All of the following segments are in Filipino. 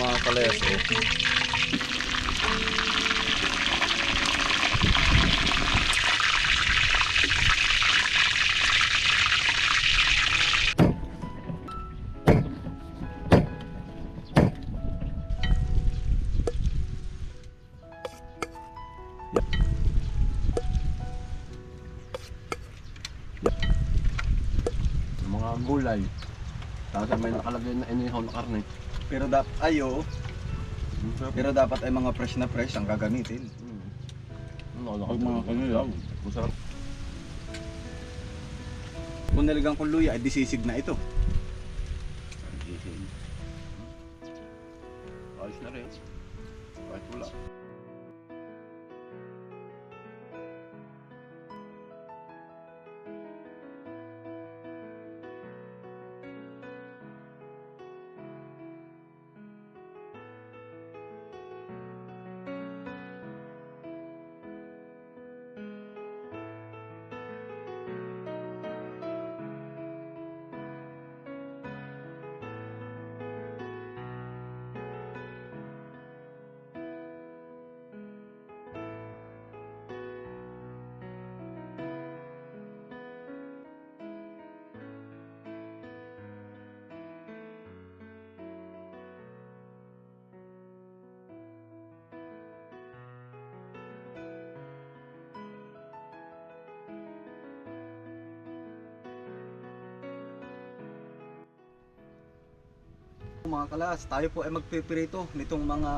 mga kalayas oh. Mga gulay. Tapos may nakalagay na inihaw na karne. Pero pero dapat ay mga fresh na fresh ang gagamitin. Pag mga kanila, masarap. Kung naligang kong luya ay disisig na ito. Ayos na rin. Kahit wala. Mga kalas, tayo po ay magpipirito nitong mga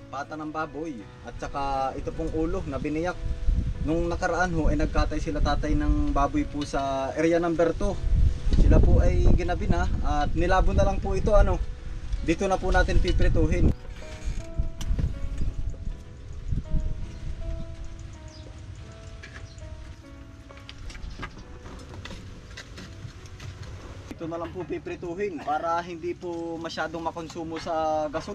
pata ng baboy at saka ito pong ulo na biniyak. Nung nakaraan ho ay nagkatay sila tatay ng baboy po sa area number 2. Sila po ay ginabi na at nilabo na lang po ito dito na po natin pipirituhin. Ito na lang po piprituhin para hindi po masyadong makonsumo sa gasol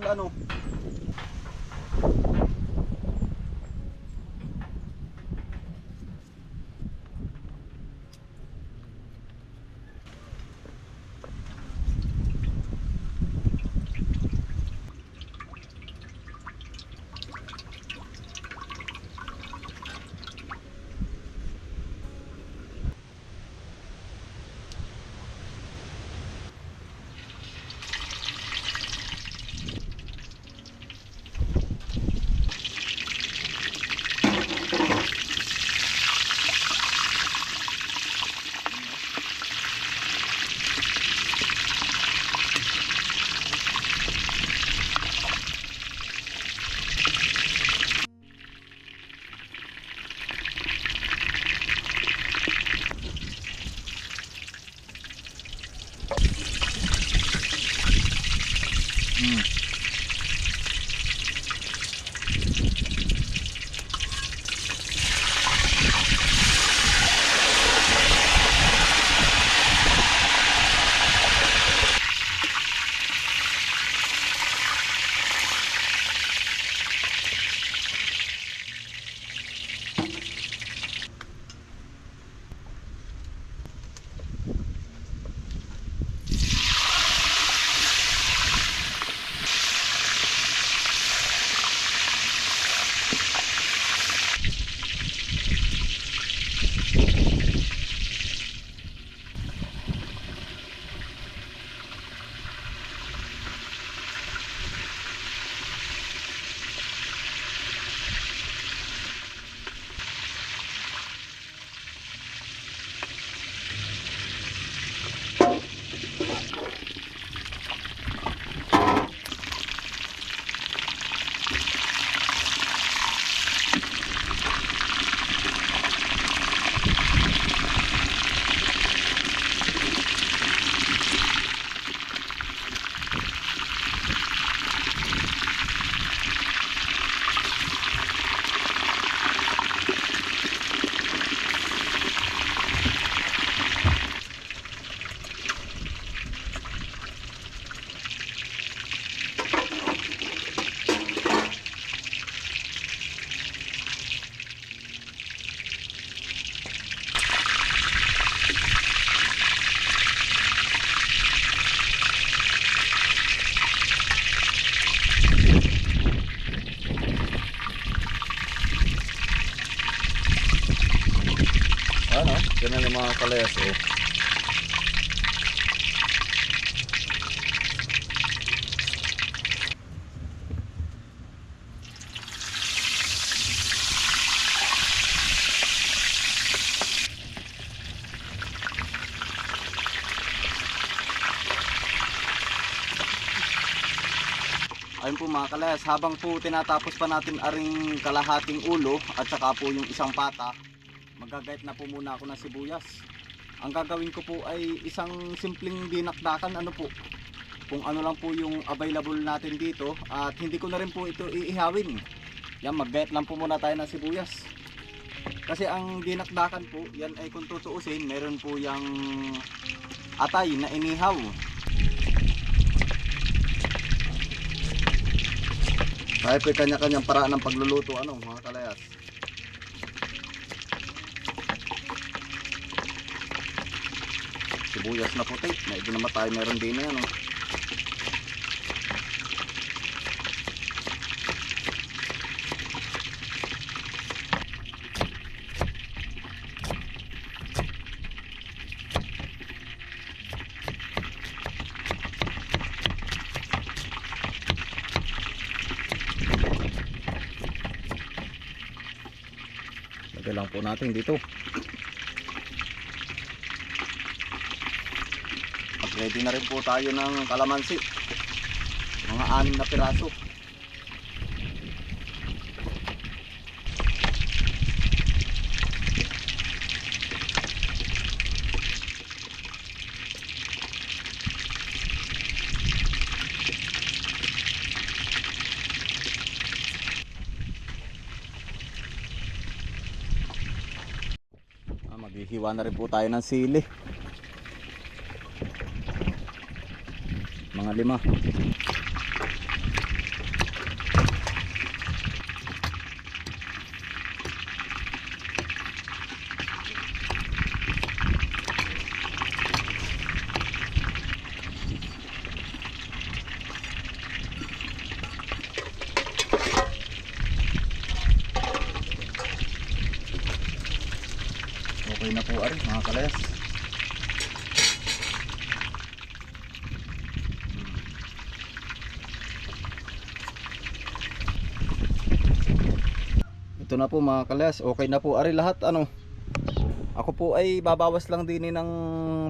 naman yung mga kalayas oh. Ayun po mga kalayas, habang po tinatapos pa natin aring kalahating ulo at saka po yung isang pata, magagayat na po muna ako ng sibuyas. Ang gagawin ko po ay isang simpleng dinakdakan, ano po, kung ano lang po yung available natin dito, at hindi ko na rin po ito iihawin. Yan, maggayat lang po muna tayo ng sibuyas. Kasi ang dinakdakan po, yan ay kung tutuusin, meron po yung atay na inihaw. Kaya po kanya-kanyang paraan ng pagluluto, ano mga kalayas. Sibuyas na puti, medyo naman tayo meron din na yan. Oh. Lagay lang po natin dito. At ready na rin po tayo ng kalamansi. Mga 6 na piraso. Maghihiwa na rin po tayo ng sili. Mga 5. Okay na po ari mga kalayas. Ito na po mga kalayas, okay na po ari lahat ano. Ako po ay babawas lang din ng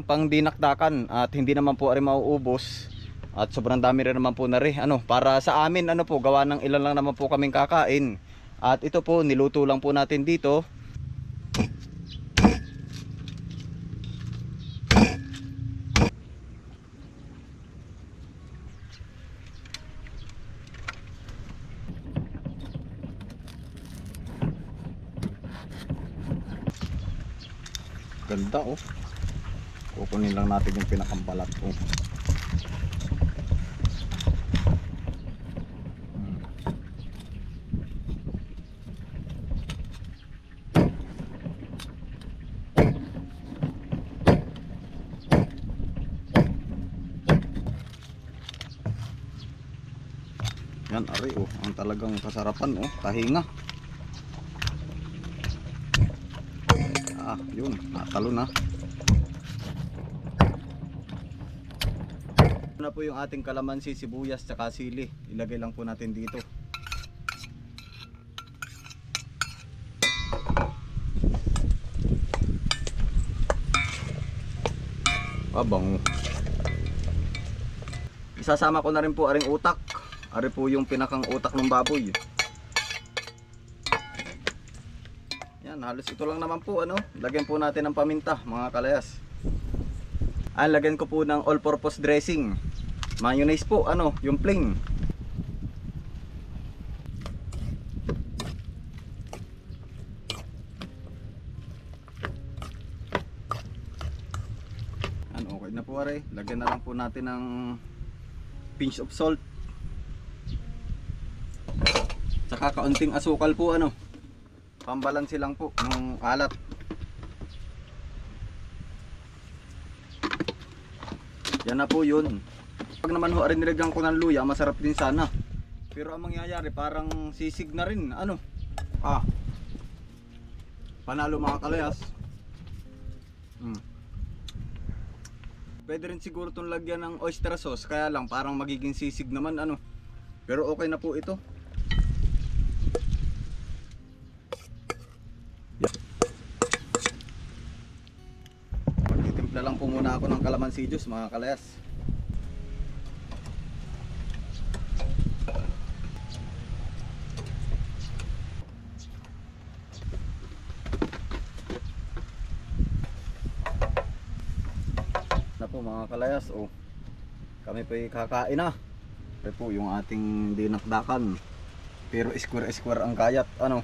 pangdinakdakan at hindi naman po ari mauubos. At sobrang dami rin naman po na rin ano, para sa amin ano po, gawa ng ilan lang naman po kaming kakain. At ito po niluto lang po natin dito. Ganda oh. Kukunin lang natin yung pinakambalat oh. Yan ari oh, ang talagang kasarapan oh, kahinga. Yun, natalo na. Ito na po yung ating kalamansi, sibuyas, tsaka sili. Ilagay lang po natin dito. Bango. Isasama ko na rin po aring utak. Ari po yung pinakang utak ng baboy. Halos ito lang naman po ano. Lagyan po natin ng paminta mga kalayas. Lagyan ko po ng all purpose dressing. Mayonnaise po ano, yung plain. Okay na po are. Lagyan na lang po natin ng pinch of salt. Saka kaunting asukal po ano. Pambalansi lang po ng alat. Yan na po yun. Pag naman ho rin nilagyan ko ng luya, masarap din sana. Pero ang mangyayari parang sisig na rin. Ano? Panalo mga kalayas. Mm. Pwede rin siguro itong lagyan ng oyster sauce, kaya lang parang magiging sisig naman ano. Pero okay na po ito. Magtitimpla lang po muna ako ng calamansi juice mga kalayas. Na po mga kalayas, oh. Kami po kakain na. Ito po yung ating dinakdakan. Pero square ang kayat, ano.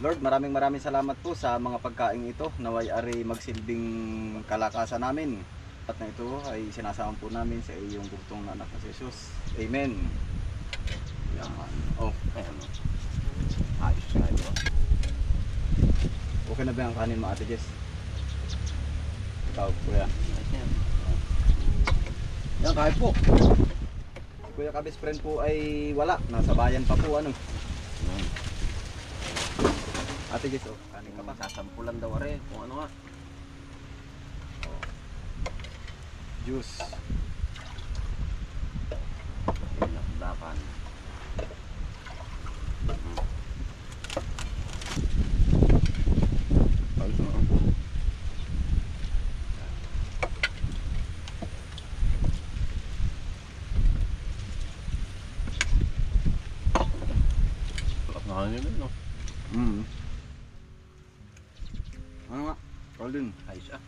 Lord, maraming salamat po sa mga pagkain ito. Naway ari magsilbing kalakasan namin. At na ito ay sinasama po namin sa iyong bugtong na anak na si Jesus. Amen. Yan. Oh, ayan. Ayos na ito. Okay na ba ang kanin mo, Ate Jess? Ikaw, kuya. Yan, kahit po. Si Kuya Kabis friend po ay wala. Nasa bayan pa po, ano. Ate Jess, oh, kanin ka pa. Sasampulan daw are kung ano nga. Juice. Dinakdakan. Ayos na. Sarap na kanin yun, no? Ano nga? Golden. Ayos ah.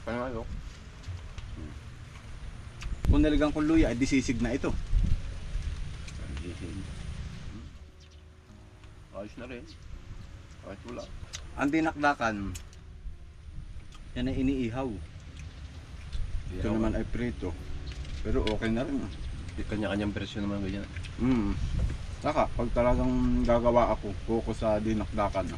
Panalo. Kung naligang kong luya, ay disisig na ito. Ayos na rin. Kahit wala. Ang dinakdakan, yan ay iniihaw. Ito naman ay prito. Pero okay na rin. Kanya-kanyang presyo naman ganyan. Saka, pag talagang gagawa ako, focus sa dinakdakan.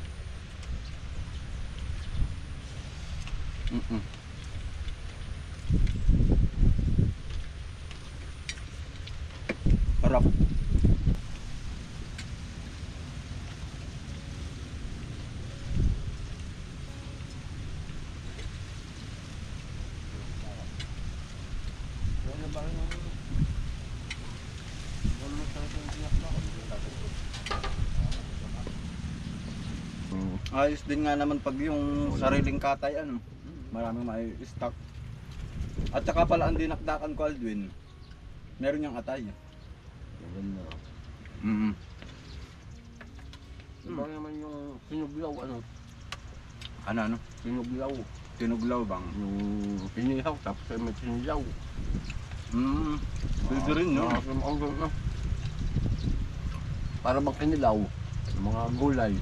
Harap. Ayos din nga naman pag yung sariling katay, ano, maraming may stock. At saka pala ang dinakdakan ko, Aldwin, meron niyang atay. Maganda. Diba naman yung pinuglaw, ano? Ano? Pinuglaw. Tinuglaw bang? Yung pinihaw, tapos ay may pinilaw. Pwede rin, no? Ang ganda. Para bang pinilaw, yung mga gulay.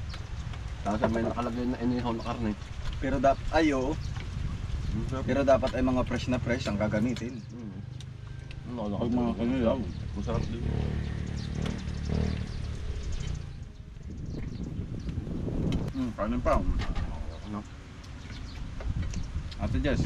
Tapos may nakalagay na inihaw na karne. Pero pero dapat ay mga fresh na fresh ang gagamitin. Pag mga kanilaw. Masarap din. Kanin pa. Ate Jess,